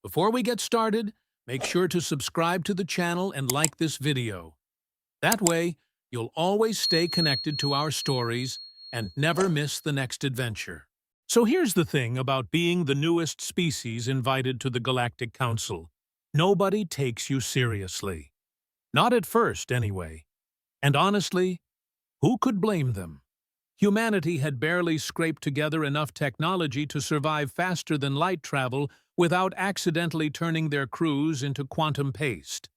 Before we get started, make sure to subscribe to the channel and like this video. That way, you'll always stay connected to our stories and never miss the next adventure. So here's the thing about being the newest species invited to the Galactic Council. Nobody takes you seriously. Not at first, anyway. And honestly, who could blame them? Humanity had barely scraped together enough technology to survive faster than light travel without accidentally turning their crews into quantum paste.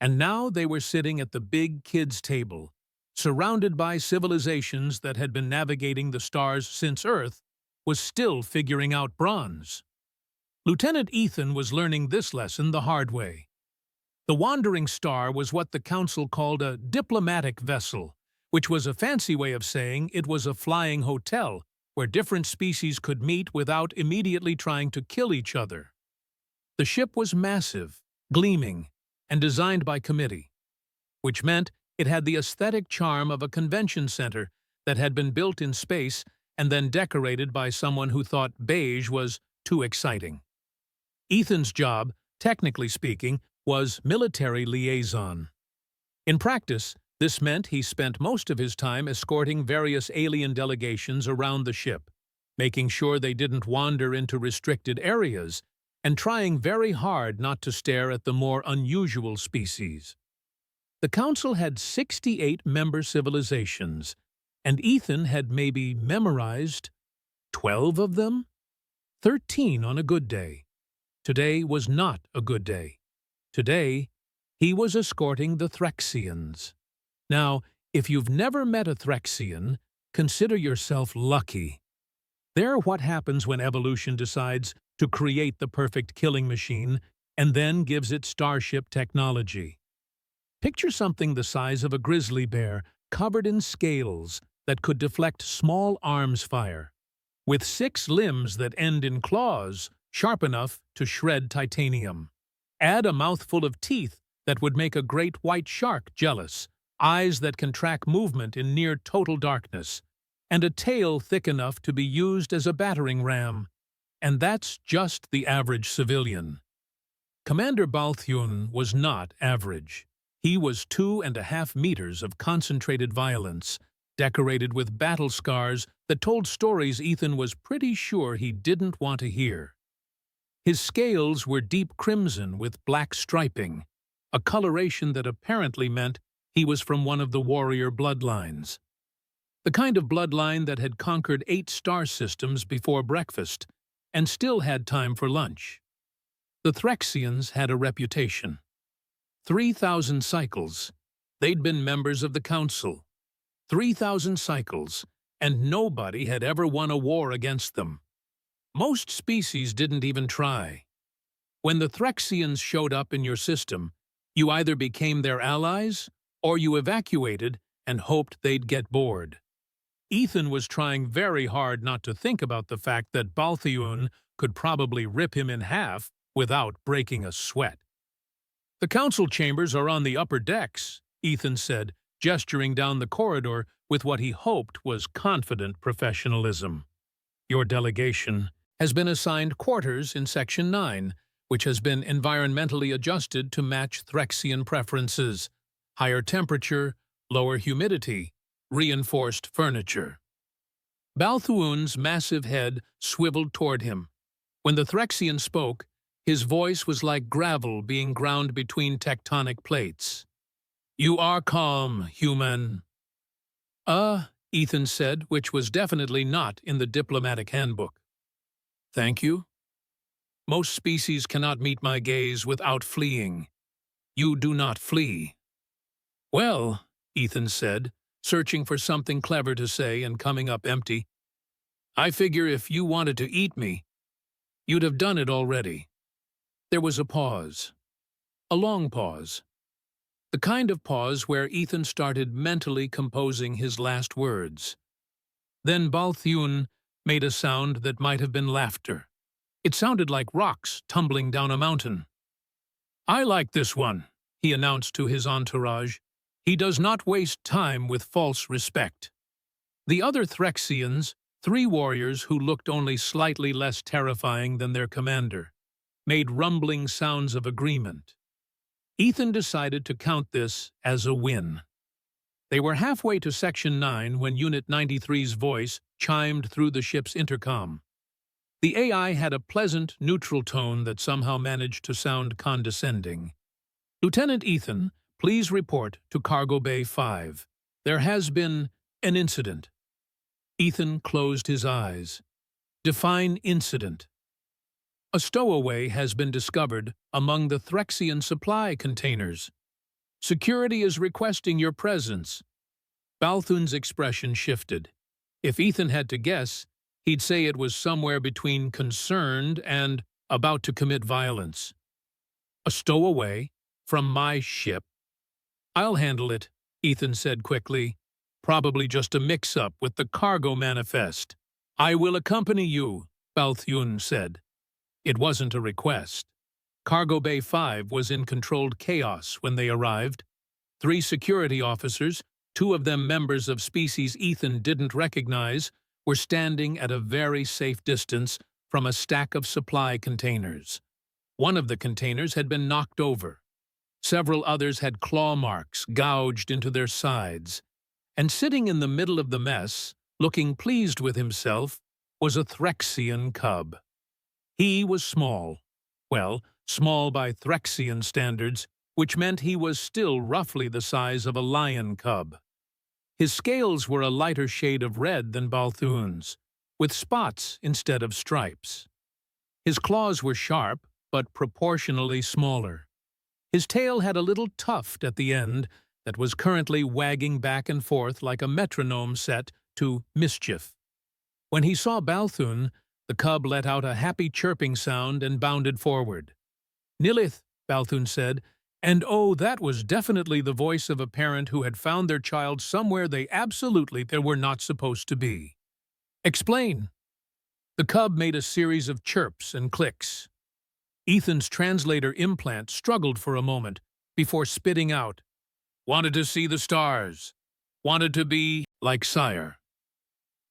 And now they were sitting at the big kids' table, surrounded by civilizations that had been navigating the stars since Earth was still figuring out bronze. Lieutenant Ethan was learning this lesson the hard way. The wandering star was what the Council called a diplomatic vessel, which was a fancy way of saying it was a flying hotel where different species could meet without immediately trying to kill each other. The ship was massive, gleaming, and designed by committee, which meant it had the aesthetic charm of a convention center that had been built in space and then decorated by someone who thought beige was too exciting. Ethan's job, technically speaking, was military liaison. In practice, this meant he spent most of his time escorting various alien delegations around the ship, making sure they didn't wander into restricted areas, and trying very hard not to stare at the more unusual species. The Council had 68 member civilizations, and Ethan had maybe memorized 12 of them? 13 on a good day. Today was not a good day. Today, he was escorting the Threxians. Now, if you've never met a Threxian, consider yourself lucky. They're what happens when evolution decides to create the perfect killing machine and then gives it starship technology. Picture something the size of a grizzly bear covered in scales that could deflect small arms fire, with 6 limbs that end in claws sharp enough to shred titanium. Add a mouthful of teeth that would make a great white shark jealous, eyes that can track movement in near total darkness, and a tail thick enough to be used as a battering ram. And that's just the average civilian. Commander Balthune was not average. He was 2.5 meters of concentrated violence, decorated with battle scars that told stories Ethan was pretty sure he didn't want to hear. His scales were deep crimson with black striping, a coloration that apparently meant he was from one of the warrior bloodlines. The kind of bloodline that had conquered 8 star systems before breakfast and still had time for lunch. The Threxians had a reputation. 3,000 cycles. They'd been members of the Council. 3,000 cycles, and nobody had ever won a war against them. Most species didn't even try. When the Threxians showed up in your system, you either became their allies or you evacuated and hoped they'd get bored. Ethan was trying very hard not to think about the fact that Balthune could probably rip him in half without breaking a sweat. "The council chambers are on the upper decks," Ethan said, gesturing down the corridor with what he hoped was confident professionalism. "Your delegation has been assigned quarters in Section 9, which has been environmentally adjusted to match Threxian preferences. Higher temperature, lower humidity, reinforced furniture." Balthune's massive head swiveled toward him. When the Threxian spoke, his voice was like gravel being ground between tectonic plates. "You are calm, human." Ethan said, which was definitely not in the diplomatic handbook. "Thank you. Most species cannot meet my gaze without fleeing. You do not flee." "Well," Ethan said, searching for something clever to say and coming up empty, "I figure if you wanted to eat me, you'd have done it already." There was a pause. A long pause. The kind of pause where Ethan started mentally composing his last words. Then Balthune made a sound that might have been laughter. It sounded like rocks tumbling down a mountain. "I like this one," he announced to his entourage. "He does not waste time with false respect." The other Threxians, 3 warriors who looked only slightly less terrifying than their commander, made rumbling sounds of agreement. Ethan decided to count this as a win. They were halfway to Section 9 when Unit 93's voice chimed through the ship's intercom. The AI had a pleasant, neutral tone that somehow managed to sound condescending. "Lieutenant Ethan, please report to Cargo Bay 5. There has been an incident." Ethan closed his eyes. "Define incident." "A stowaway has been discovered among the Threxian supply containers. Security is requesting your presence." Balthun's expression shifted. If Ethan had to guess, he'd say it was somewhere between concerned and about to commit violence. "A stowaway? From my ship?" "I'll handle it," Ethan said quickly. "Probably just a mix-up with the cargo manifest." "I will accompany you," Balthun said. It wasn't a request. Cargo Bay 5 was in controlled chaos when they arrived. 3 security officers, 2 of them members of species Ethan didn't recognize, were standing at a very safe distance from a stack of supply containers. One of the containers had been knocked over. Several others had claw marks gouged into their sides. And sitting in the middle of the mess, looking pleased with himself, was a Threxian cub. He was small. Well, small by Threxian standards, which meant he was still roughly the size of a lion cub. His scales were a lighter shade of red than Balthun's, with spots instead of stripes. His claws were sharp, but proportionally smaller. His tail had a little tuft at the end that was currently wagging back and forth like a metronome set to mischief. When he saw Balthun, the cub let out a happy chirping sound and bounded forward. "Nilith," Balthun said, and oh, that was definitely the voice of a parent who had found their child somewhere they were not supposed to be. "Explain." The cub made a series of chirps and clicks. Ethan's translator implant struggled for a moment before spitting out, "Wanted to see the stars. Wanted to be like sire.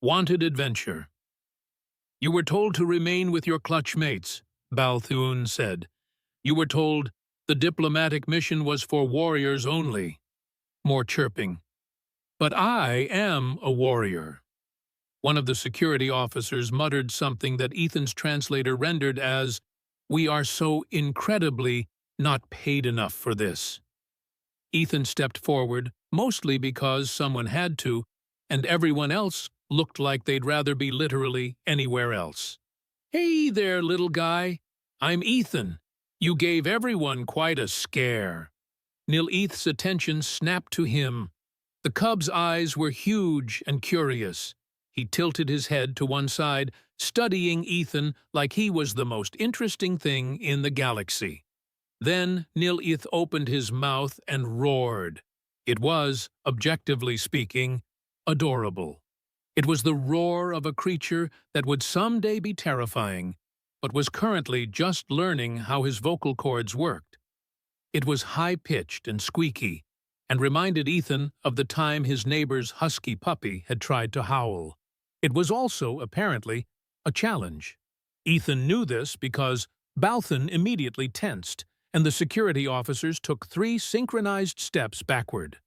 Wanted adventure." "You were told to remain with your clutch mates," Balthun said. "You were told the diplomatic mission was for warriors only." More chirping. "But I am a warrior." One of the security officers muttered something that Ethan's translator rendered as, "We are so incredibly not paid enough for this." Ethan stepped forward, mostly because someone had to, and everyone else looked like they'd rather be literally anywhere else. "Hey there, little guy. I'm Ethan. You gave everyone quite a scare." Nilith's attention snapped to him. The cub's eyes were huge and curious. He tilted his head to one side, studying Ethan like he was the most interesting thing in the galaxy. Then Nilith opened his mouth and roared. It was, objectively speaking, adorable. It was the roar of a creature that would someday be terrifying, but was currently just learning how his vocal cords worked. It was high-pitched and squeaky, and reminded Ethan of the time his neighbor's husky puppy had tried to howl. It was also, apparently, a challenge. Ethan knew this because Balthun immediately tensed, and the security officers took 3 synchronized steps backward.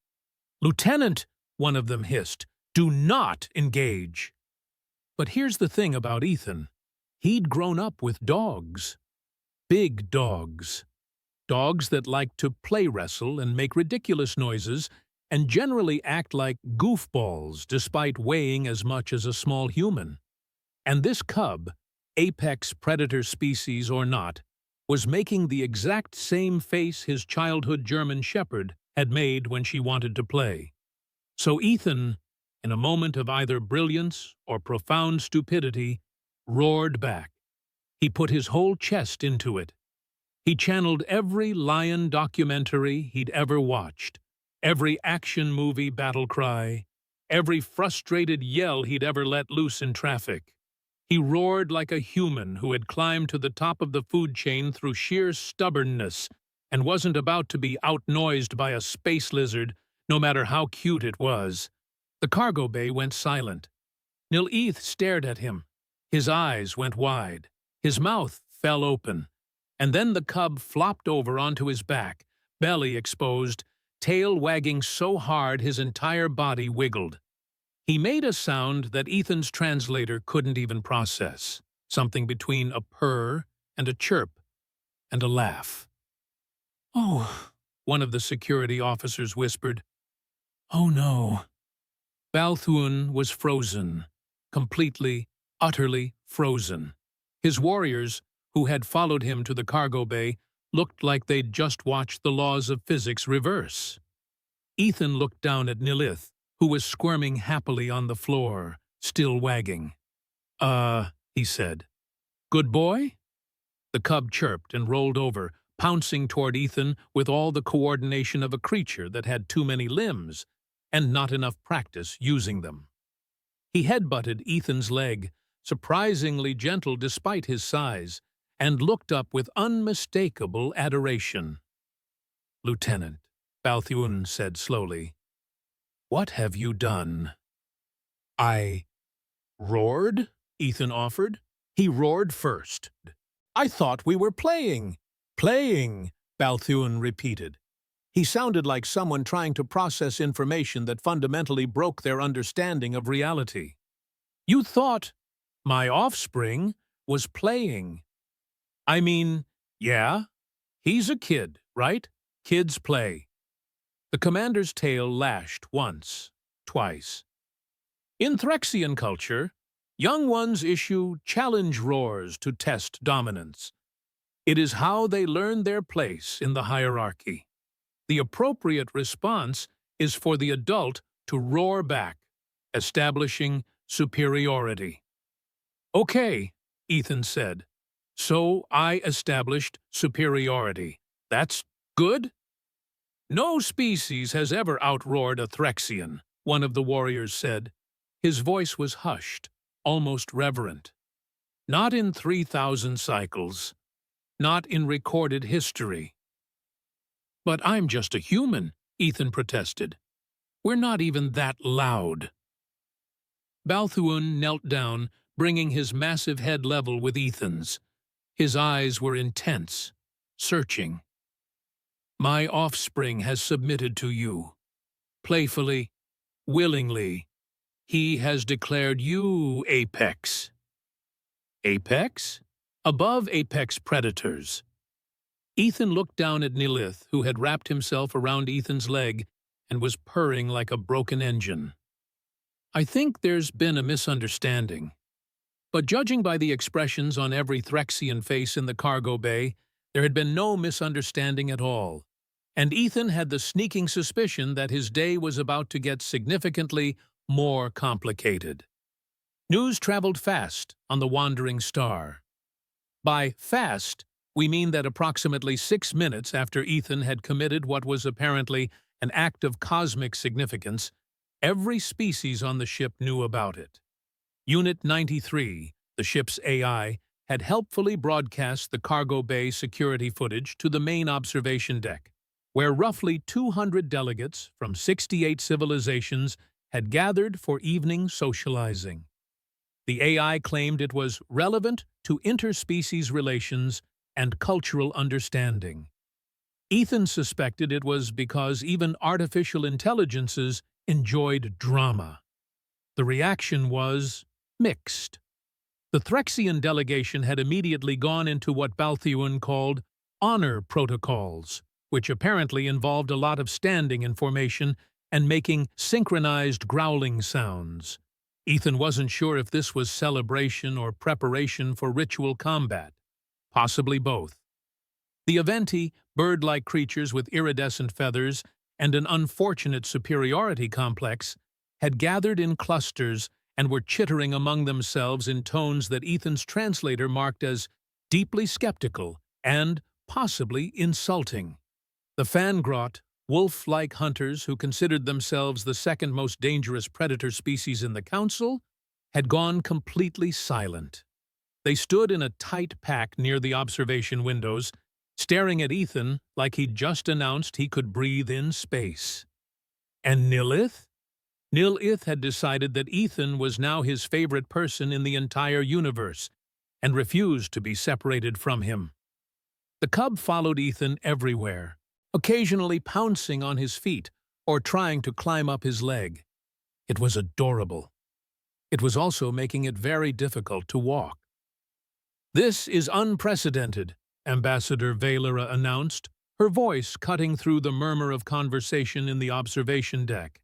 "Lieutenant," one of them hissed, "do not engage." But here's the thing about Ethan. He'd grown up with dogs. Big dogs. Dogs that liked to play wrestle and make ridiculous noises and generally act like goofballs despite weighing as much as a small human. And this cub, apex predator species or not, was making the exact same face his childhood German shepherd had made when she wanted to play. So Ethan, in a moment of either brilliance or profound stupidity, roared back. He put his whole chest into it. He channeled every lion documentary he'd ever watched, every action movie battle cry, every frustrated yell he'd ever let loose in traffic. He roared like a human who had climbed to the top of the food chain through sheer stubbornness and wasn't about to be outnoised by a space lizard, no matter how cute it was. The cargo bay went silent. Nilith stared at him. His eyes went wide. His mouth fell open. and then the cub flopped over onto his back, belly exposed, tail wagging so hard his entire body wiggled. He made a sound that Ethan's translator couldn't even process, something between a purr and a chirp and a laugh. "Oh," one of the security officers whispered. "Oh no." Balthuan was frozen, completely, utterly frozen. His warriors, who had followed him to the cargo bay, looked like they'd just watched the laws of physics reverse. Ethan looked down at Nilith, who was squirming happily on the floor, still wagging. He said. "Good boy?" The cub chirped and rolled over, pouncing toward Ethan with all the coordination of a creature that had too many limbs and not enough practice using them. He headbutted Ethan's leg, surprisingly gentle despite his size, and looked up with unmistakable adoration. "Lieutenant," Balthuan said slowly, "what have you done?" "I roared," Ethan offered. "He roared first. I thought we were playing." "Playing," Balthuan repeated. He sounded like someone trying to process information that fundamentally broke their understanding of reality. "You thought my offspring was playing." "I mean, yeah, he's a kid, right? Kids play." The commander's tail lashed once, twice. "In Threxian culture, young ones issue challenge roars to test dominance. It is how they learn their place in the hierarchy. The appropriate response is for the adult to roar back, establishing superiority." "Okay," Ethan said. "So I established superiority. That's good?" "No species has ever outroared a Threxian," one of the warriors said. His voice was hushed, almost reverent. "Not in 3,000 cycles. Not in recorded history." "But I'm just a human," Ethan protested. "We're not even that loud." Balthuan knelt down, bringing his massive head level with Ethan's. His eyes were intense, searching. "My offspring has submitted to you. Playfully, willingly. He has declared you apex." "Apex?" "Above apex predators." Ethan looked down at Nilith, who had wrapped himself around Ethan's leg and was purring like a broken engine. "I think there's been a misunderstanding. But judging by the expressions on every Threxian face in the cargo bay, there had been no misunderstanding at all, and Ethan had the sneaking suspicion that his day was about to get significantly more complicated. News traveled fast on the Wandering Star. By fast, we mean that approximately 6 minutes after Ethan had committed what was apparently an act of cosmic significance, every species on the ship knew about it. Unit 93, the ship's AI, had helpfully broadcast the cargo bay security footage to the main observation deck, where roughly 200 delegates from 68 civilizations had gathered for evening socializing. The AI claimed it was relevant to interspecies relations and cultural understanding. Ethan suspected it was because even artificial intelligences enjoyed drama. The reaction was mixed. The Threxian delegation had immediately gone into what Balthuan called honor protocols, which apparently involved a lot of standing in formation and making synchronized growling sounds. Ethan wasn't sure if this was celebration or preparation for ritual combat, possibly both. The Aventi, bird-like creatures with iridescent feathers and an unfortunate superiority complex, had gathered in clusters and were chittering among themselves in tones that Ethan's translator marked as deeply skeptical and possibly insulting. The Fangrot, wolf-like hunters who considered themselves the second most dangerous predator species in the Council, had gone completely silent. They stood in a tight pack near the observation windows, staring at Ethan like he'd just announced he could breathe in space. And Nilith? Nilith had decided that Ethan was now his favorite person in the entire universe and refused to be separated from him. The cub followed Ethan everywhere, occasionally pouncing on his feet or trying to climb up his leg. It was adorable. It was also making it very difficult to walk. "This is unprecedented," Ambassador Valera announced, her voice cutting through the murmur of conversation in the observation deck.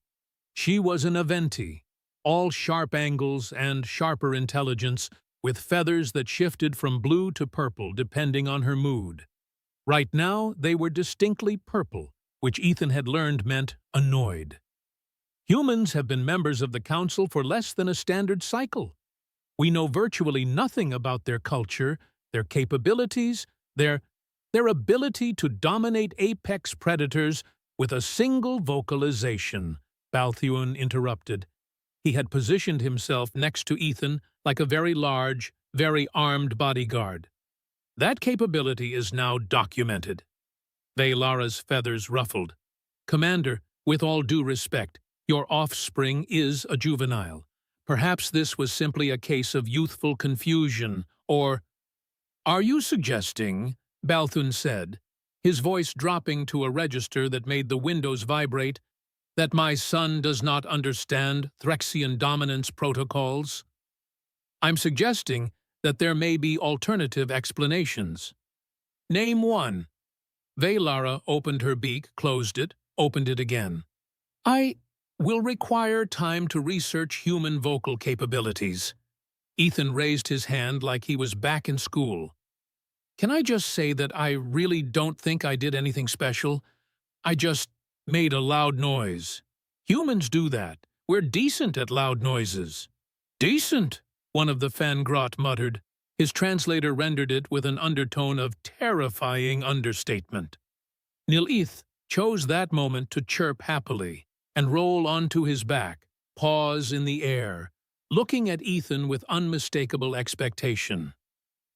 She was an Aventi, all sharp angles and sharper intelligence, with feathers that shifted from blue to purple depending on her mood. Right now, they were distinctly purple, which Ethan had learned meant annoyed. "Humans have been members of the Council for less than a standard cycle. We know virtually nothing about their culture, their capabilities, their ability to dominate apex predators with a single vocalization," Balthuan interrupted. He had positioned himself next to Ethan like a very large, very armed bodyguard. "That capability is now documented." Valara's feathers ruffled. "Commander, with all due respect, your offspring is a juvenile. Perhaps this was simply a case of youthful confusion, or—" "Are you suggesting," Balthun said, his voice dropping to a register that made the windows vibrate, "that my son does not understand Threxian dominance protocols? I'm suggesting that there may be alternative explanations." "Name one." Valara opened her beak, closed it, opened it again. "I will require time to research human vocal capabilities." Ethan raised his hand like he was back in school. "Can I just say that I really don't think I did anything special? I just made a loud noise. Humans do that. We're decent at loud noises." "Decent?" one of the Fangrot muttered. His translator rendered it with an undertone of terrifying understatement. Nilith chose that moment to chirp happily and roll onto his back, paws in the air, looking at Ethan with unmistakable expectation.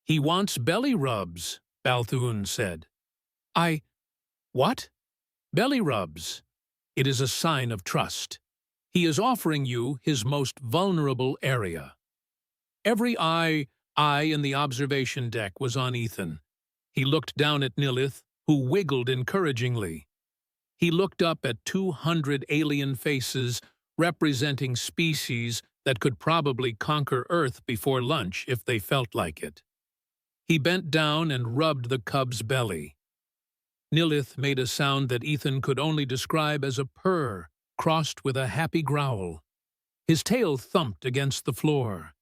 "He wants belly rubs," Balthuan said. What?" "Belly rubs. It is a sign of trust. He is offering you his most vulnerable area." Every eye in the observation deck was on Ethan. He looked down at Nilith, who wiggled encouragingly. He looked up at 200 alien faces representing species that could probably conquer Earth before lunch if they felt like it. He bent down and rubbed the cub's belly. Nilith made a sound that Ethan could only describe as a purr, crossed with a happy growl. His tail thumped against the floor.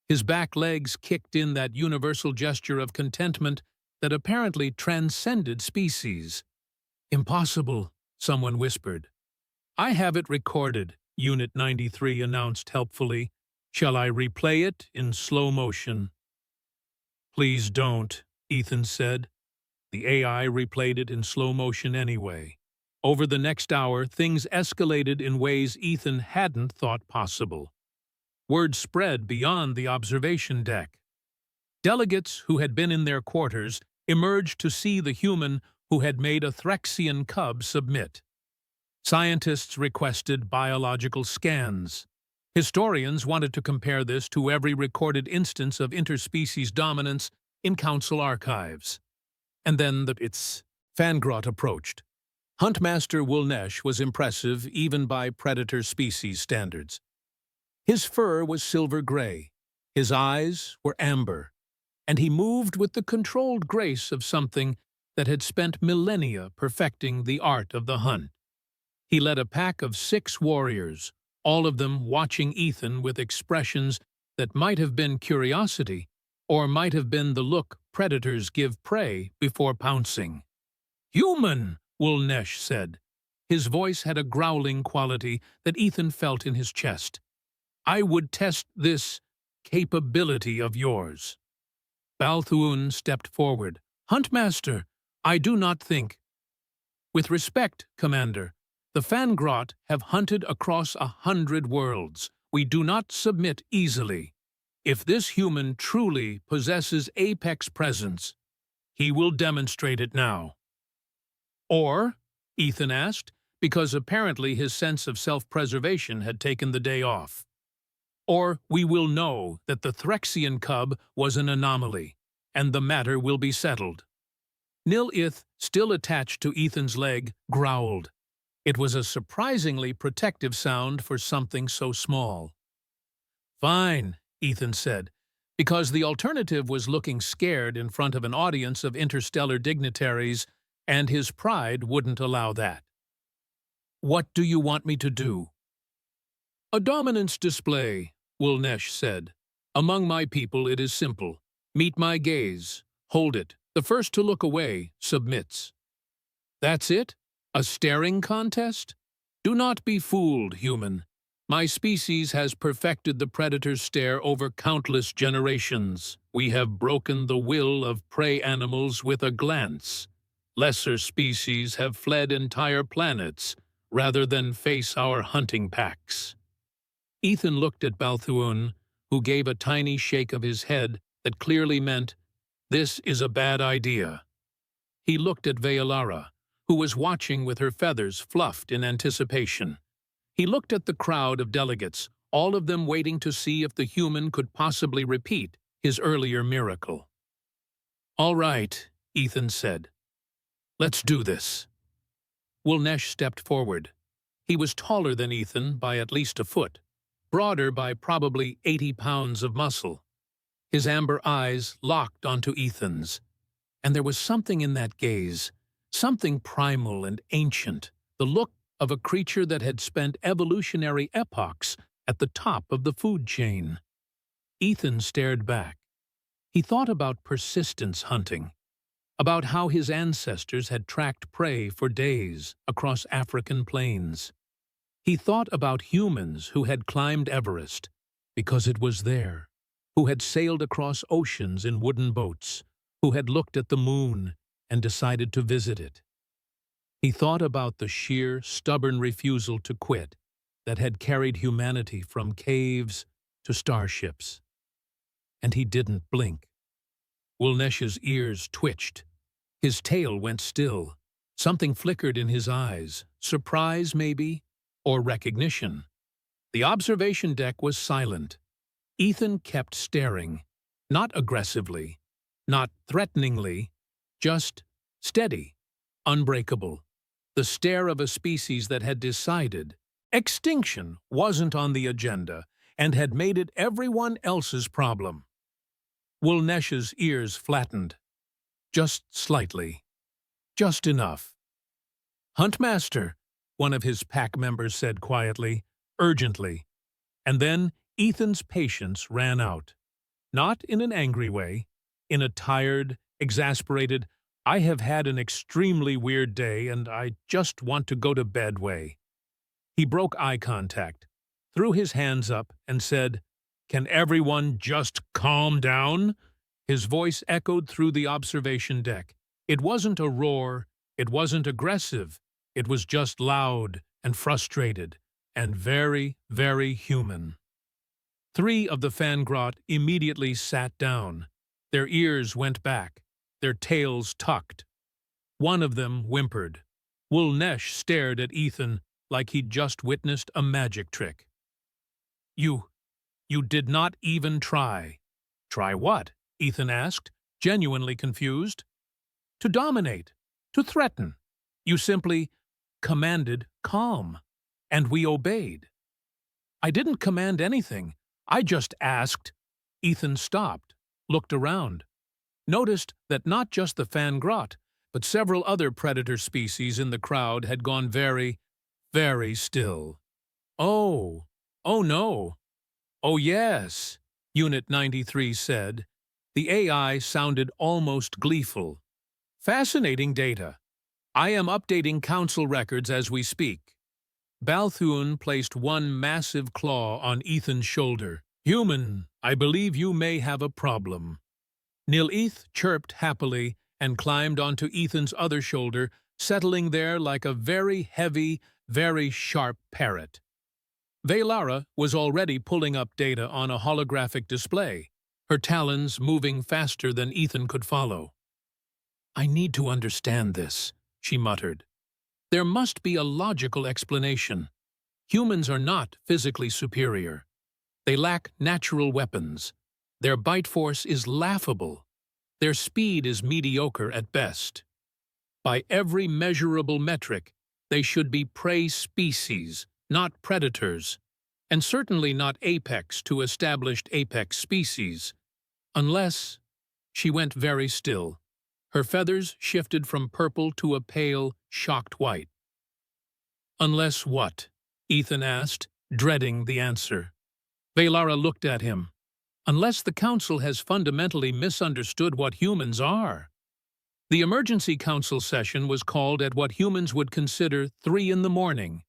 His back legs kicked in that universal gesture of contentment that apparently transcended species. "Impossible," someone whispered. "I have it recorded," Unit 93 announced helpfully. "Shall I replay it in slow motion?" "Please don't," Ethan said. The AI replayed it in slow motion anyway. Over the next hour, things escalated in ways Ethan hadn't thought possible. Word spread beyond the observation deck. Delegates who had been in their quarters emerged to see the human who had made a Threxian cub submit. Scientists requested biological scans. Historians wanted to compare this to every recorded instance of interspecies dominance in Council archives. And then its Fangrot approached. Huntmaster Wulnesh was impressive even by predator species standards. His fur was silver-gray, his eyes were amber, and he moved with the controlled grace of something that had spent millennia perfecting the art of the hunt. He led a pack of 6 warriors, all of them watching Ethan with expressions that might have been curiosity or might have been the look predators give prey before pouncing. "Human," Wulnesh said. His voice had a growling quality that Ethan felt in his chest. "I would test this capability of yours." Balthuan stepped forward. "Huntmaster, I do not think—" "With respect, Commander, the Fangrot have hunted across 100 worlds. We do not submit easily. If this human truly possesses apex presence, he will demonstrate it now." "Or?" Ethan asked, because apparently his sense of self-preservation had taken the day off. "Or we will know that the Threxian cub was an anomaly, and the matter will be settled." Nil-Ith, still attached to Ethan's leg, growled. It was a surprisingly protective sound for something so small. "Fine," Ethan said, because the alternative was looking scared in front of an audience of interstellar dignitaries, and his pride wouldn't allow that. "What do you want me to do?" "A dominance display," Wulnesh said. "Among my people it is simple. Meet my gaze. Hold it. The first to look away submits." "That's it? A staring contest? Do not be fooled, human. My species has perfected the predator's stare over countless generations. We have broken the will of prey animals with a glance. Lesser species have fled entire planets rather than face our hunting packs." Ethan looked at Balthuon, who gave a tiny shake of his head that clearly meant, "This is a bad idea." He looked at Veolara, who was watching with her feathers fluffed in anticipation. He looked at the crowd of delegates, all of them waiting to see if the human could possibly repeat his earlier miracle. "All right," Ethan said. "Let's do this." Wulnesh stepped forward. He was taller than Ethan by at least a foot, broader by probably 80 pounds of muscle. His amber eyes locked onto Ethan's, and there was something in that gaze, something primal and ancient, the look of a creature that had spent evolutionary epochs at the top of the food chain. Ethan stared back. He thought about persistence hunting, about how his ancestors had tracked prey for days across African plains. He thought about humans who had climbed Everest because it was there, who had sailed across oceans in wooden boats, who had looked at the moon and decided to visit it. He thought about the sheer, stubborn refusal to quit that had carried humanity from caves to starships. And he didn't blink. Wulnesh's ears twitched. His tail went still. Something flickered in his eyes, surprise maybe, or recognition. The observation deck was silent. Ethan kept staring, not aggressively, not threateningly, just steady, unbreakable. The stare of a species that had decided extinction wasn't on the agenda and had made it everyone else's problem. Wulnesh's ears flattened. Just slightly. Just enough. "Huntmaster," one of his pack members said quietly, urgently. And then Ethan's patience ran out. Not in an angry way, in a tired, exasperated, "I have had an extremely weird day and I just want to go to bed" way. He broke eye contact, threw his hands up, and said, "Can everyone just calm down?" His voice echoed through the observation deck. It wasn't a roar, it wasn't aggressive, it was just loud and frustrated, and very, very human. 3 of the Fangrot immediately sat down. Their ears went back, their tails tucked. One of them whimpered. Wulnesh stared at Ethan like he'd just witnessed a magic trick. You did not even try." "Try what?" Ethan asked, genuinely confused. "To dominate, to threaten. You simply commanded calm, and we obeyed." "I didn't command anything. I just asked." Ethan stopped, looked around, noticed that not just the Fangrot, but several other predator species in the crowd had gone very, very still. "Oh no. Oh yes," Unit 93 said. The AI sounded almost gleeful. "Fascinating data. I am updating council records as we speak." Balthuon placed one massive claw on Ethan's shoulder. "Human, I believe you may have a problem." Nil-Ith chirped happily and climbed onto Ethan's other shoulder, settling there like a very heavy, very sharp parrot. Veolara was already pulling up data on a holographic display, her talons moving faster than Ethan could follow. "I need to understand this," she muttered. "There must be a logical explanation. Humans are not physically superior. They lack natural weapons. Their bite force is laughable. Their speed is mediocre at best. By every measurable metric, they should be prey species, not predators, and certainly not apex to established apex species, unless— She went very still. Her feathers shifted from purple to a pale, shocked white. "Unless what?" Ethan asked, dreading the answer. Velara looked at him. "Unless the Council has fundamentally misunderstood what humans are." The emergency council session was called at what humans would consider 3 in the morning.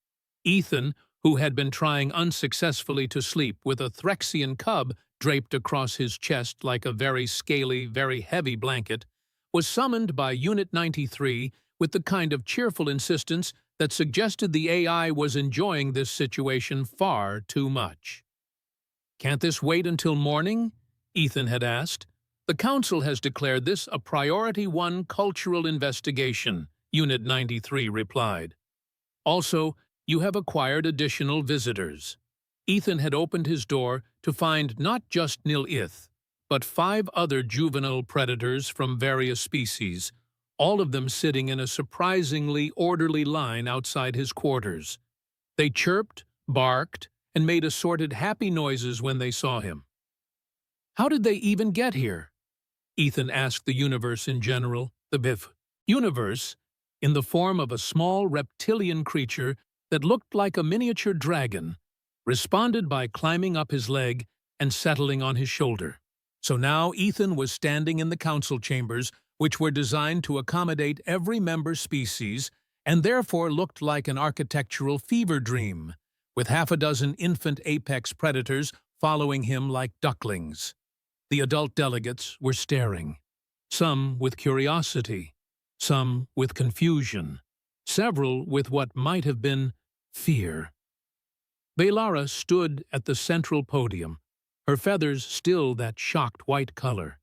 Ethan, who had been trying unsuccessfully to sleep with a Threxian cub draped across his chest like a very scaly, very heavy blanket, was summoned by Unit 93 with the kind of cheerful insistence that suggested the AI was enjoying this situation far too much. "Can't this wait until morning?" Ethan had asked. "The Council has declared this a Priority 1 cultural investigation," Unit 93 replied. "Also, you have acquired additional visitors." Ethan had opened his door to find not just Nil-Ith, but 5 other juvenile predators from various species, all of them sitting in a surprisingly orderly line outside his quarters. They chirped, barked, and made assorted happy noises when they saw him. "How did they even get here?" Ethan asked the universe in general. The BIF universe, in the form of a small reptilian creature that looked like a miniature dragon, responded by climbing up his leg and settling on his shoulder. So now Ethan was standing in the council chambers, which were designed to accommodate every member species and therefore looked like an architectural fever dream, with 6 infant apex predators following him like ducklings. The adult delegates were staring, some with curiosity, some with confusion, several with what might have been fear. Velara stood at the central podium, her feathers still that shocked white color.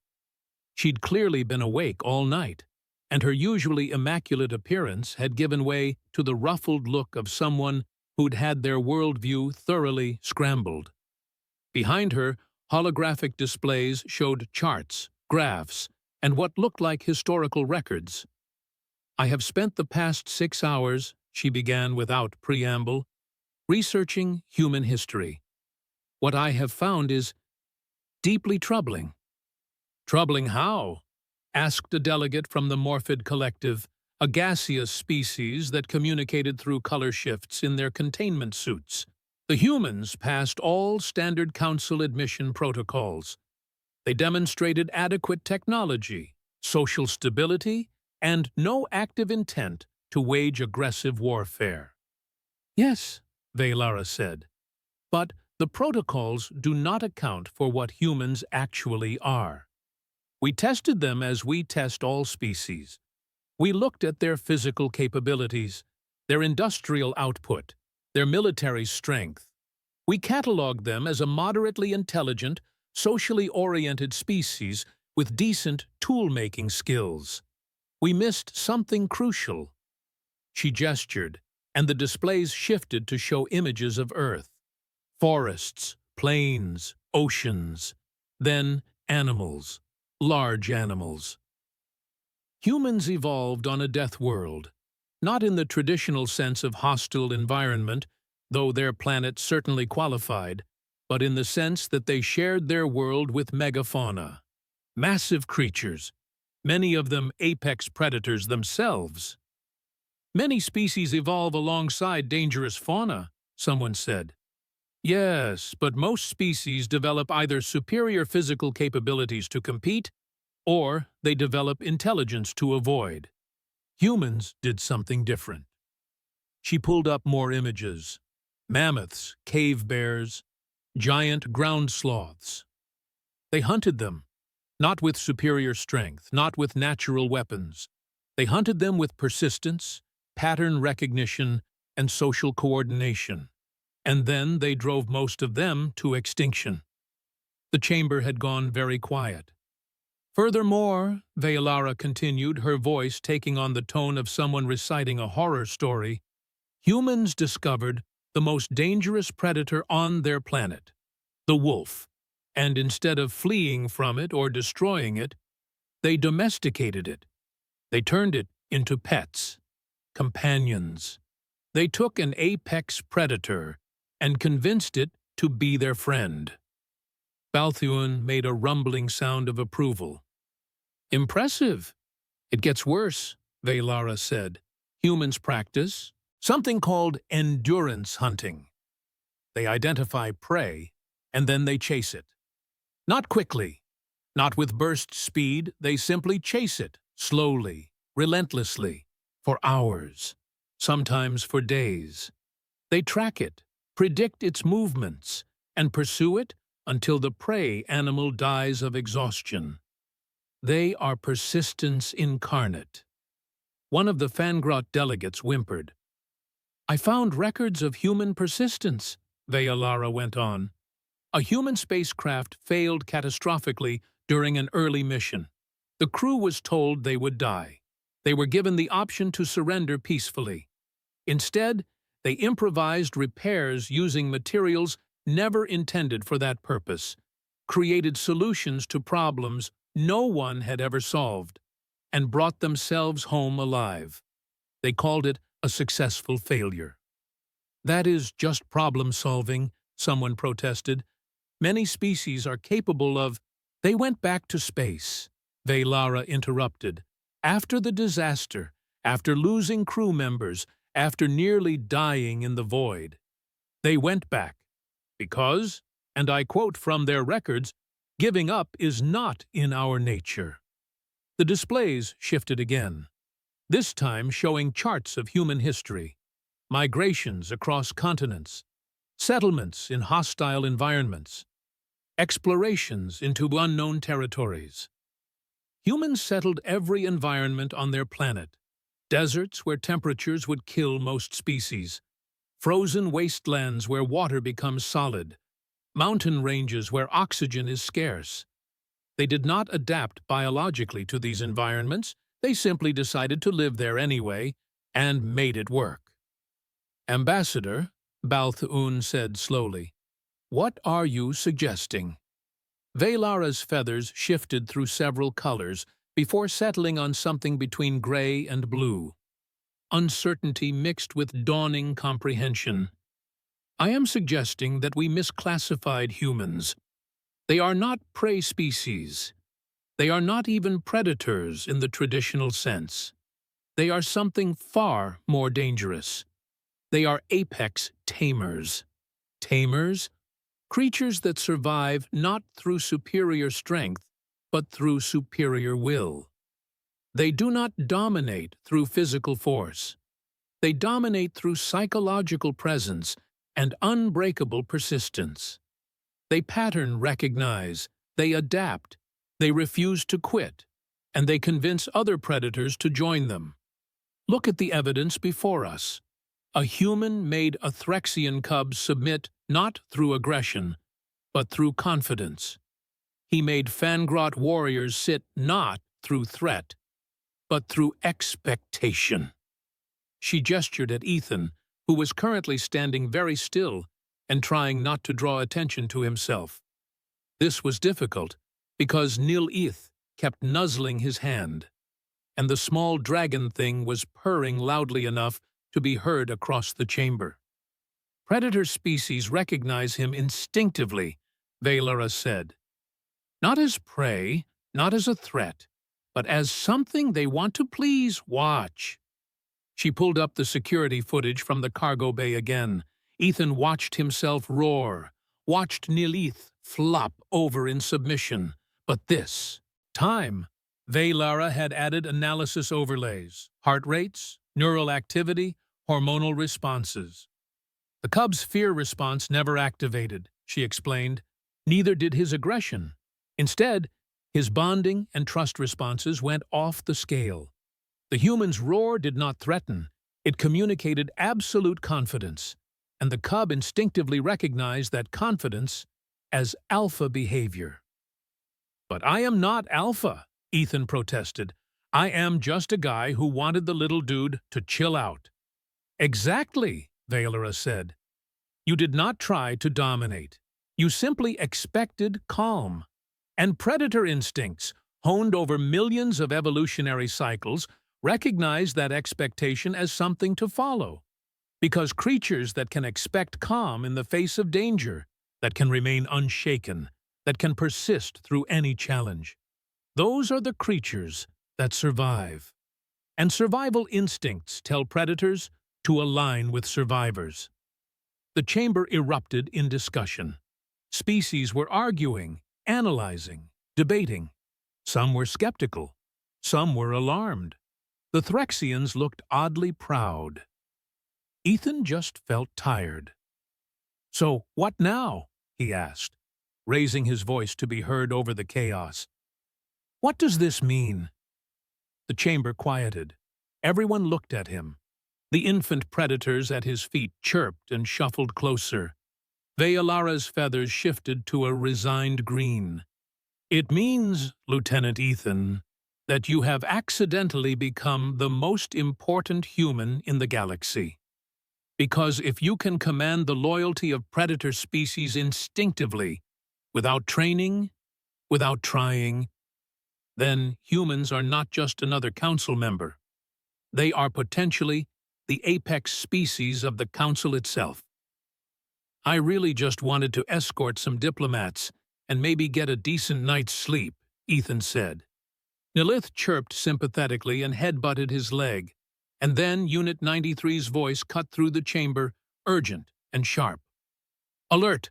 She'd clearly been awake all night, and her usually immaculate appearance had given way to the ruffled look of someone who'd had their worldview thoroughly scrambled. Behind her, holographic displays showed charts, graphs, and what looked like historical records. "I have spent the past 6 hours," she began without preamble, "researching human history. What I have found is deeply troubling." "Troubling how?" asked a delegate from the Morphid Collective, a gaseous species that communicated through color shifts in their containment suits. "The humans passed all standard council admission protocols. They demonstrated adequate technology, social stability, and no active intent to wage aggressive warfare." "Yes," Velara said, "but the protocols do not account for what humans actually are. We tested them as we test all species. We looked at their physical capabilities, their industrial output, their military strength. We cataloged them as a moderately intelligent, socially oriented species with decent tool-making skills. We missed something crucial." She gestured, and the displays shifted to show images of Earth. Forests, plains, oceans, then animals, large animals. Humans evolved on a death world, not in the traditional sense of hostile environment, though their planet certainly qualified, but in the sense that they shared their world with megafauna, massive creatures, many of them apex predators themselves. "Many species evolve alongside dangerous fauna," someone said. "Yes, but most species develop either superior physical capabilities to compete, or they develop intelligence to avoid. Humans did something different." She pulled up more images. Mammoths, cave bears, giant ground sloths. They hunted them, not with superior strength, not with natural weapons. They hunted them with persistence, pattern recognition, and social coordination. And then they drove most of them to extinction. The chamber had gone very quiet. "Furthermore," Velara continued, her voice taking on the tone of someone reciting a horror story, "humans discovered the most dangerous predator on their planet, the wolf, and instead of fleeing from it or destroying it, they domesticated it. They turned it into pets, companions. They took an apex predator and convinced it to be their friend. Balthuan made a rumbling sound of approval. Impressive. It gets worse, Velara said. Humans practice something called endurance hunting. They identify prey, and then they chase it. Not quickly, not with burst speed, they simply chase it, slowly, relentlessly, for hours, sometimes for days. They track it, predict its movements, and pursue it until the prey animal dies of exhaustion. They are persistence incarnate. One of the Fangrot delegates whimpered. I found records of human persistence, Velara went on. A human spacecraft failed catastrophically during an early mission. The crew was told they would die. They were given the option to surrender peacefully. Instead, they improvised repairs using materials never intended for that purpose, created solutions to problems no one had ever solved, and brought themselves home alive. They called it a successful failure. That is just problem-solving, someone protested. Many species are capable of— They went back to space, Velara interrupted. After the disaster, after losing crew members, after nearly dying in the void. They went back because, and I quote from their records, giving up is not in our nature. The displays shifted again, this time showing charts of human history, migrations across continents, settlements in hostile environments, explorations into unknown territories. Humans settled every environment on their planet, deserts where temperatures would kill most species, frozen wastelands where water becomes solid, mountain ranges where oxygen is scarce. They did not adapt biologically to these environments, they simply decided to live there anyway, and made it work. Ambassador, Balthuan said slowly, what are you suggesting? Velara's feathers shifted through several colors before settling on something between gray and blue. Uncertainty mixed with dawning comprehension. I am suggesting that we misclassified humans. They are not prey species. They are not even predators in the traditional sense. They are something far more dangerous. They are apex tamers. Tamers? Creatures that survive not through superior strength, but through superior will. They do not dominate through physical force. They dominate through psychological presence and unbreakable persistence. They pattern recognize, they adapt, they refuse to quit, and they convince other predators to join them. Look at the evidence before us. A human made Athrexian cub submit not through aggression, but through confidence. He made Fangrot warriors sit not through threat, but through expectation. She gestured at Ethan, who was currently standing very still and trying not to draw attention to himself. This was difficult, because Nil-Ith kept nuzzling his hand, and the small dragon thing was purring loudly enough to be heard across the chamber. Predator species recognize him instinctively, Velara said. Not as prey, not as a threat, but as something they want to please watch. She pulled up the security footage from the cargo bay again. Ethan watched himself roar, watched Nil-Ith flop over in submission. But this time, Velara had added analysis overlays, heart rates, neural activity, hormonal responses. The cub's fear response never activated, she explained. Neither did his aggression. Instead, his bonding and trust responses went off the scale. The human's roar did not threaten. It communicated absolute confidence, and the cub instinctively recognized that confidence as alpha behavior. But I am not alpha, Ethan protested. I am just a guy who wanted the little dude to chill out. Exactly, Velara said. You did not try to dominate. You simply expected calm. And predator instincts, honed over millions of evolutionary cycles, Recognize that expectation as something to follow, because creatures that can expect calm in the face of danger, that can remain unshaken, that can persist through any challenge, those are the creatures that survive. And survival instincts tell predators to align with survivors. The chamber erupted in discussion. Species were arguing, analyzing, debating. Some were skeptical. Some were alarmed. The Threxians looked oddly proud. Ethan just felt tired. "So, what now?" he asked, raising his voice to be heard over the chaos. "What does this mean?" The chamber quieted. Everyone looked at him. The infant predators at his feet chirped and shuffled closer. Veilara's feathers shifted to a resigned green. "It means, Lieutenant Ethan, that you have accidentally become the most important human in the galaxy. Because if you can command the loyalty of predator species instinctively, without training, without trying, then humans are not just another council member. They are potentially the apex species of the council itself. I really just wanted to escort some diplomats and maybe get a decent night's sleep," Ethan said. Nilith chirped sympathetically and headbutted his leg, and then Unit 93's voice cut through the chamber, urgent and sharp. "Alert!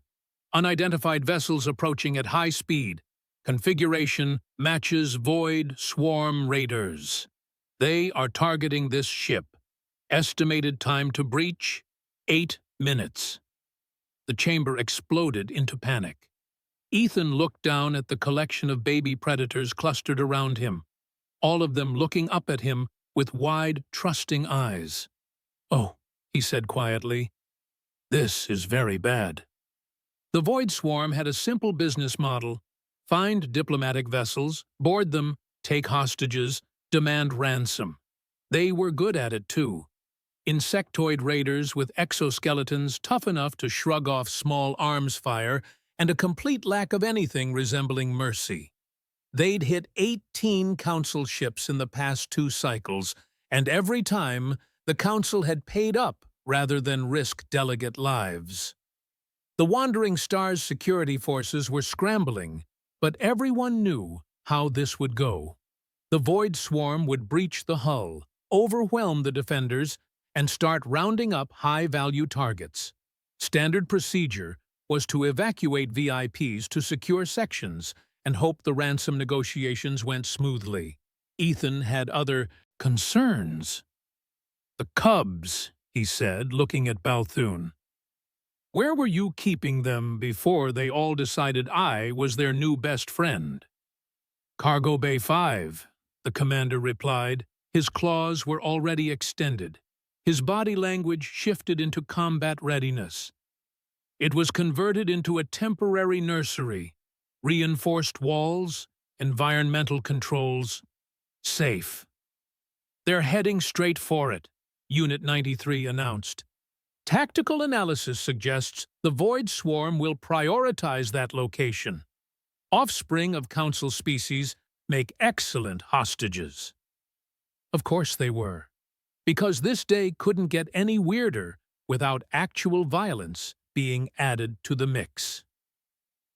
Unidentified vessels approaching at high speed. Configuration matches Void Swarm Raiders. They are targeting this ship. Estimated time to breach, 8 minutes. The chamber exploded into panic. Ethan looked down at the collection of baby predators clustered around him, all of them looking up at him with wide, trusting eyes. "Oh," he said quietly, "this is very bad." The Void Swarm had a simple business model: find diplomatic vessels, board them, take hostages, demand ransom. They were good at it too. Insectoid raiders with exoskeletons tough enough to shrug off small arms fire and a complete lack of anything resembling mercy. They'd hit 18 council ships in the past 2 cycles, and every time the council had paid up rather than risk delegate lives. The Wandering Stars security forces were scrambling, but everyone knew how this would go. The Void Swarm would breach the hull, overwhelm the defenders, and start rounding up high-value targets. Standard procedure was to evacuate VIPs to secure sections and hope the ransom negotiations went smoothly. Ethan had other concerns. "The cubs," he said, looking at Balthune. "Where were you keeping them before they all decided I was their new best friend?" "Cargo Bay 5, the commander replied. His claws were already extended. His body language shifted into combat readiness. It was converted into a temporary nursery, reinforced walls, environmental controls, safe. "They're heading straight for it," Unit 93 announced. "Tactical analysis suggests the Void Swarm will prioritize that location. Offspring of Council species make excellent hostages." Of course they were, because this day couldn't get any weirder without actual violence being added to the mix.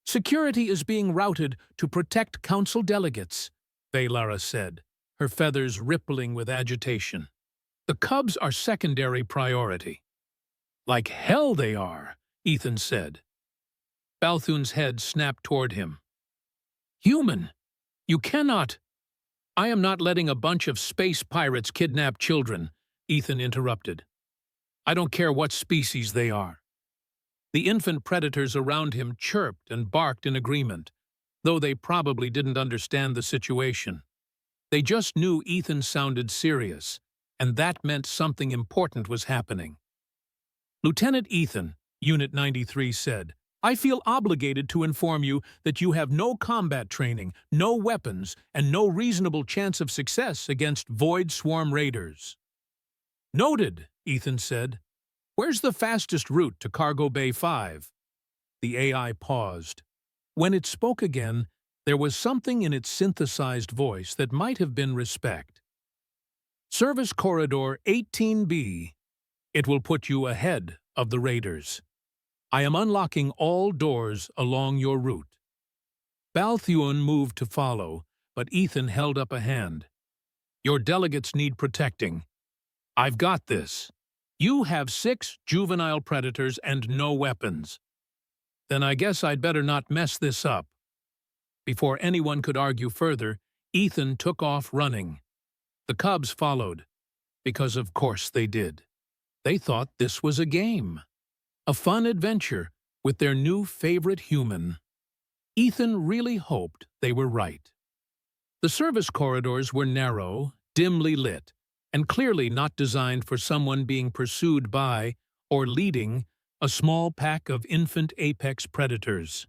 "Security is being routed to protect Council delegates," Veillara said, her feathers rippling with agitation. "The cubs are secondary priority." "Like hell they are," Ethan said. Balthune's head snapped toward him. "Human, you cannot—" "I am not letting a bunch of space pirates kidnap children," Ethan interrupted. "I don't care what species they are." The infant predators around him chirped and barked in agreement, though they probably didn't understand the situation. They just knew Ethan sounded serious, and that meant something important was happening. "Lieutenant Ethan," Unit 93 said, "I feel obligated to inform you that you have no combat training, no weapons, and no reasonable chance of success against Void Swarm Raiders." "Noted," Ethan said. "Where's the fastest route to Cargo Bay 5? The AI paused. When it spoke again, there was something in its synthesized voice that might have been respect. Service Corridor 18B. It will put you ahead of the raiders. I am unlocking all doors along your route. Balthuan moved to follow, but Ethan held up a hand. Your delegates need protecting. I've got this. You have 6 juvenile predators and no weapons. Then I guess I'd better not mess this up. Before anyone could argue further, Ethan took off running. The cubs followed, because of course they did. They thought this was a game, a fun adventure with their new favorite human. Ethan really hoped they were right. The service corridors were narrow, dimly lit, and clearly not designed for someone being pursued by or leading a small pack of infant apex predators.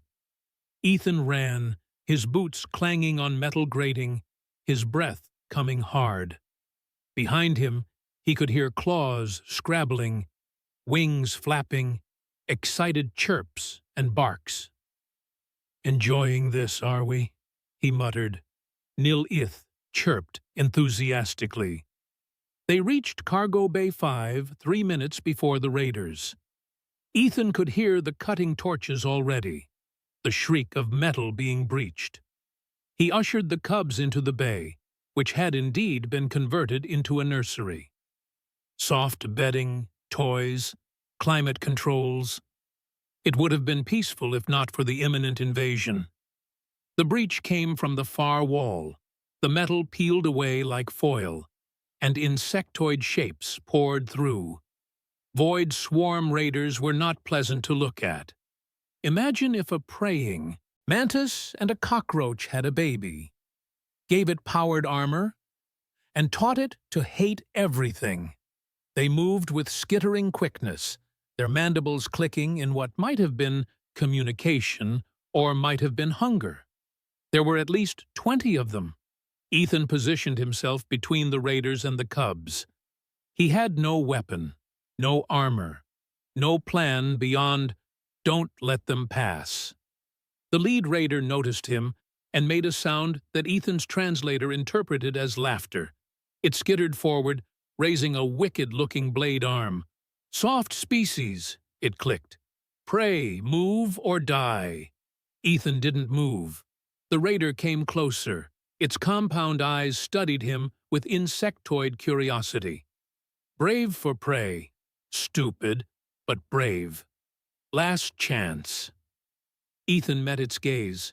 Ethan ran, his boots clanging on metal grating, his breath coming hard. Behind him, he could hear claws scrabbling, wings flapping, excited chirps and barks. "Enjoying this, are we?" he muttered. Nil-Ith chirped enthusiastically. They reached Cargo Bay 5 3 minutes before the raiders. Ethan could hear the cutting torches already, the shriek of metal being breached. He ushered the cubs into the bay, which had indeed been converted into a nursery. Soft bedding, toys, climate controls. It would have been peaceful if not for the imminent invasion. The breach came from the far wall, the metal peeled away like foil, and insectoid shapes poured through. Void swarm raiders were not pleasant to look at. Imagine if a praying mantis and a cockroach had a baby, gave it powered armor, and taught it to hate everything. They moved with skittering quickness, their mandibles clicking in what might have been communication or might have been hunger. There were at least 20 of them. Ethan positioned himself between the raiders and the cubs. He had no weapon, no armor, no plan beyond "don't let them pass." The lead raider noticed him and made a sound that Ethan's translator interpreted as laughter. It skittered forward, raising a wicked-looking blade arm. "Soft species," it clicked. "Pray, move or die." Ethan didn't move. The raider came closer. Its compound eyes studied him with insectoid curiosity. Brave for prey. Stupid, but brave. Last chance. Ethan met its gaze.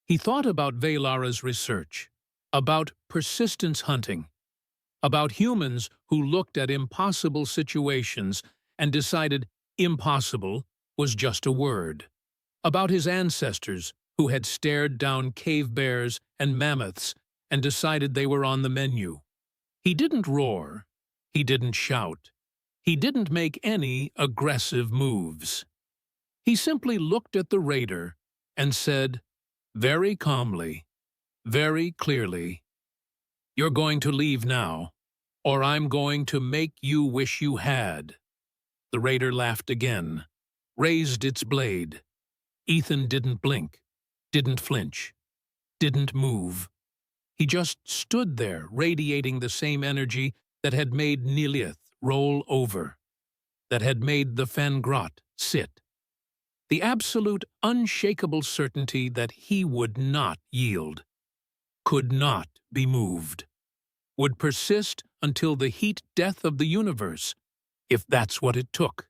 He thought about Velara's research, about persistence hunting, about humans who looked at impossible situations and decided impossible was just a word, about his ancestors who had stared down cave bears and mammoths and decided they were on the menu. He didn't roar. He didn't shout. He didn't make any aggressive moves. He simply looked at the raider and said, very calmly, very clearly, "You're going to leave now, or I'm going to make you wish you had." The raider laughed again, raised its blade. Ethan didn't blink, didn't flinch, didn't move. He just stood there, radiating the same energy that had made Nilith roll over, that had made the Fengrot sit. The absolute, unshakable certainty that he would not yield, could not be moved, would persist until the heat death of the universe, if that's what it took.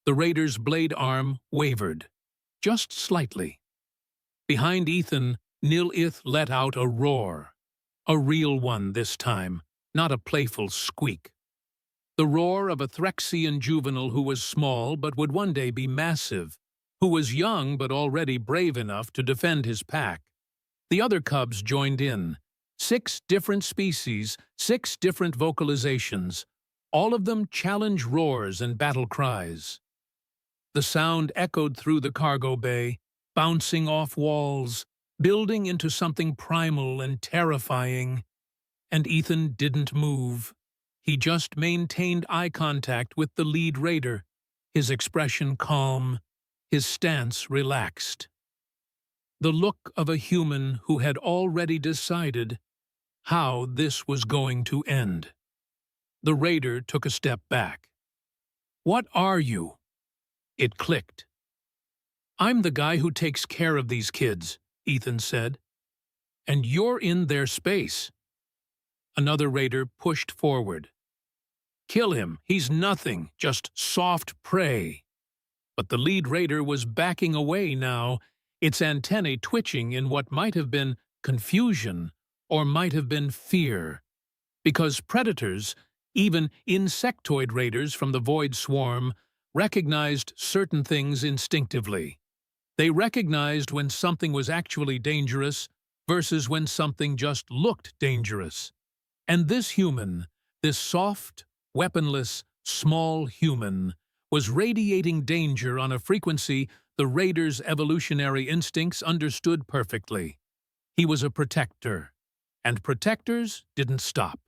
The raider's blade arm wavered, just slightly. Behind Ethan, Nil-Ith let out a roar, a real one this time, not a playful squeak. The roar of a Threxian juvenile who was small but would one day be massive, who was young but already brave enough to defend his pack. The other cubs joined in. 6 different species, 6 different vocalizations, all of them challenge roars and battle cries. The sound echoed through the cargo bay, bouncing off walls, building into something primal and terrifying. And Ethan didn't move. He just maintained eye contact with the lead raider, his expression calm, his stance relaxed. The look of a human who had already decided how this was going to end. The raider took a step back. "What are you?" It clicked. "I'm the guy who takes care of these kids," Ethan said. "And you're in their space." Another raider pushed forward. "Kill him. He's nothing, just soft prey." But the lead raider was backing away now, its antennae twitching in what might have been confusion or might have been fear. Because predators, even insectoid raiders from the Void Swarm, recognized certain things instinctively. They recognized when something was actually dangerous versus when something just looked dangerous. And this human, this soft, weaponless, small human, was radiating danger on a frequency the raider's evolutionary instincts understood perfectly. He was a protector, and protectors didn't stop,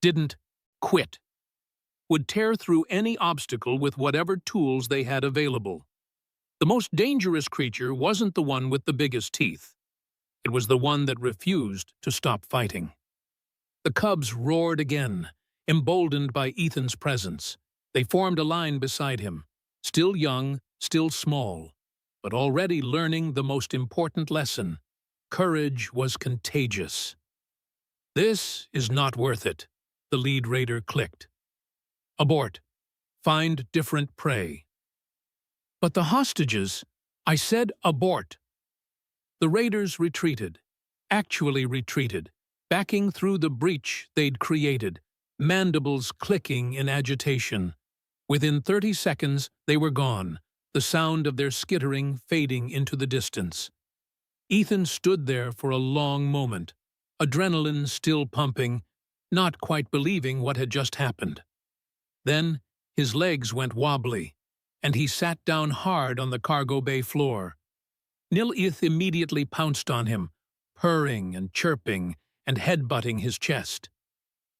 didn't quit, would tear through any obstacle with whatever tools they had available. The most dangerous creature wasn't the one with the biggest teeth. It was the one that refused to stop fighting. The cubs roared again, emboldened by Ethan's presence. They formed a line beside him, still young, still small, but already learning the most important lesson. Courage was contagious. "This is not worth it," the lead raider clicked. "Abort. Find different prey." "But the hostages," I said, "abort." The raiders retreated, actually retreated, backing through the breach they'd created, mandibles clicking in agitation. Within 30 seconds, they were gone, the sound of their skittering fading into the distance. Ethan stood there for a long moment, adrenaline still pumping, not quite believing what had just happened. Then his legs went wobbly, and he sat down hard on the cargo bay floor. Nil-Ith immediately pounced on him, purring and chirping and headbutting his chest.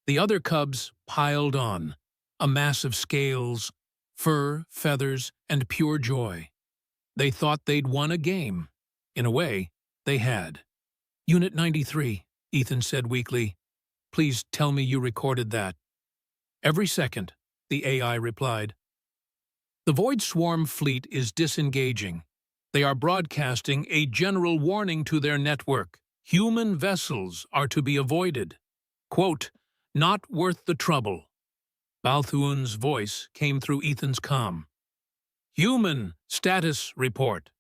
The other cubs piled on, a mass of scales, fur, feathers, and pure joy. They thought they'd won a game. In a way, they had. "Unit 93, Ethan said weakly. "Please tell me you recorded that." "Every second," the AI replied. "The Void Swarm fleet is disengaging. They are broadcasting a general warning to their network. Human vessels are to be avoided. Quote, not worth the trouble." Balthuan's voice came through Ethan's comm. "Human status report."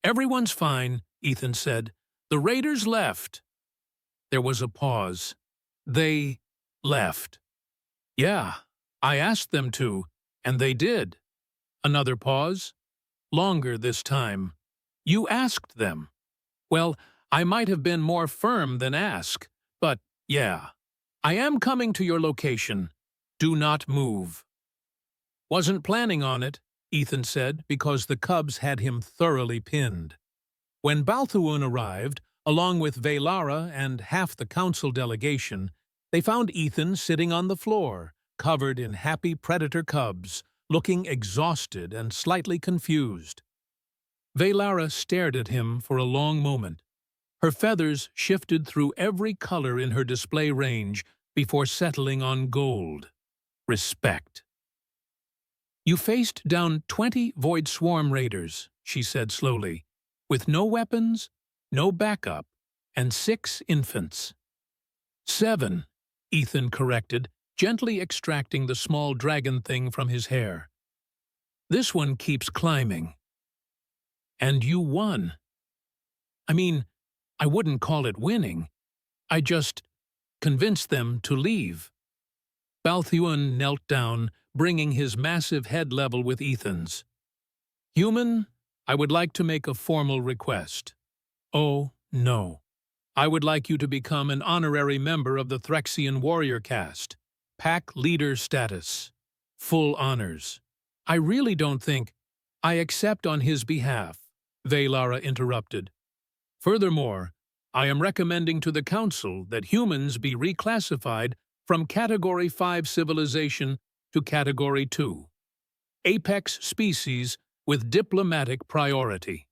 "Everyone's fine," Ethan said. "The raiders left." There was a pause. "They left." "Yeah, I asked them to, and they did." Another pause. Longer this time. "You asked them." "Well, I might have been more firm than ask, but yeah. I am coming to your location. Do not move." "Wasn't planning on it," Ethan said, because the cubs had him thoroughly pinned. When Balthuan arrived, along with Velara and half the council delegation, they found Ethan sitting on the floor, covered in happy predator cubs, looking exhausted and slightly confused. Velara stared at him for a long moment. Her feathers shifted through every color in her display range before settling on gold. Respect. "You faced down 20 Void Swarm raiders," she said slowly, "with no weapons, no backup, and 6 infants." "7, Ethan corrected, gently extracting the small dragon thing from his hair. "This one keeps climbing." "And you won." "I mean, I wouldn't call it winning. I just convinced them to leave." Balthuan knelt down, bringing his massive head level with Ethan's. "Human, I would like to make a formal request." "Oh, no. I would like you to become an honorary member of the Threxian warrior caste. Pack leader status. Full honors." "I really don't think—" "I accept on his behalf," Velara interrupted. "Furthermore, I am recommending to the Council that humans be reclassified from Category 5 civilization to Category 2. Apex species with diplomatic priority."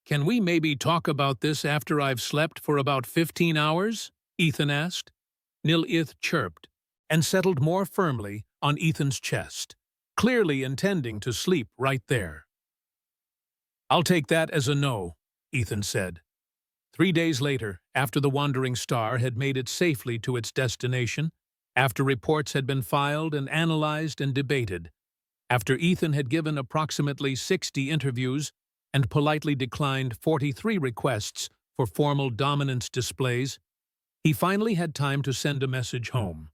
"Can we maybe talk about this after I've slept for about 15 hours?" Ethan asked. Nil-Ith chirped. and settled more firmly on Ethan's chest, clearly intending to sleep right there. "I'll take that as a no," Ethan said. 3 days later, after the wandering star had made it safely to its destination, after reports had been filed and analyzed and debated, after Ethan had given approximately 60 interviews and politely declined 43 requests for formal dominance displays, he finally had time to send a message home.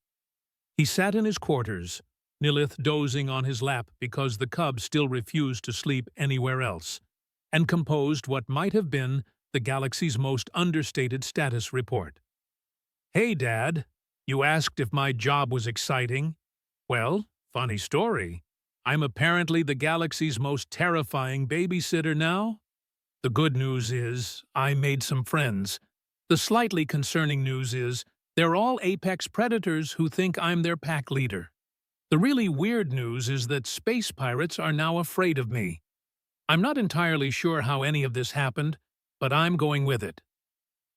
He sat in his quarters, Nilith dozing on his lap because the cub still refused to sleep anywhere else, and composed what might have been the galaxy's most understated status report. "Hey, Dad, you asked if my job was exciting? Well, funny story. I'm apparently the galaxy's most terrifying babysitter now. The good news is I made some friends. The slightly concerning news is they're all apex predators who think I'm their pack leader. The really weird news is that space pirates are now afraid of me. I'm not entirely sure how any of this happened, but I'm going with it.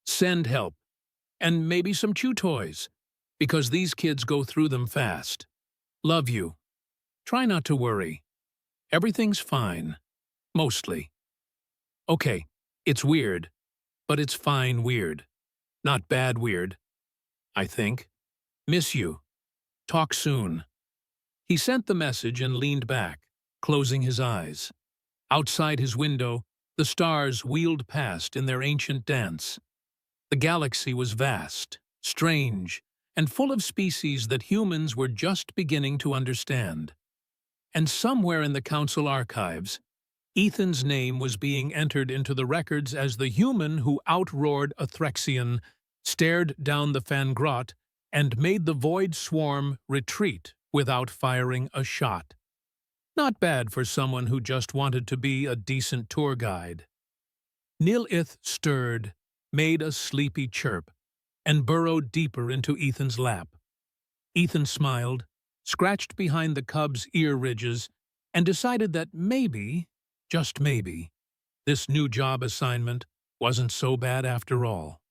Send help. And maybe some chew toys, because these kids go through them fast. Love you. Try not to worry. Everything's fine. Mostly. Okay, it's weird, but it's fine weird. Not bad weird. I think. Miss you. Talk soon." He sent the message and leaned back, closing his eyes. Outside his window, the stars wheeled past in their ancient dance. The galaxy was vast, strange, and full of species that humans were just beginning to understand. And somewhere in the Council archives, Ethan's name was being entered into the records as the human who outroared a Threxian, stared down the Fangrot, and made the Void Swarm retreat without firing a shot. Not bad for someone who just wanted to be a decent tour guide. Nilith stirred, made a sleepy chirp, and burrowed deeper into Ethan's lap. Ethan smiled, scratched behind the cub's ear ridges, and decided that maybe, just maybe, this new job assignment wasn't so bad after all.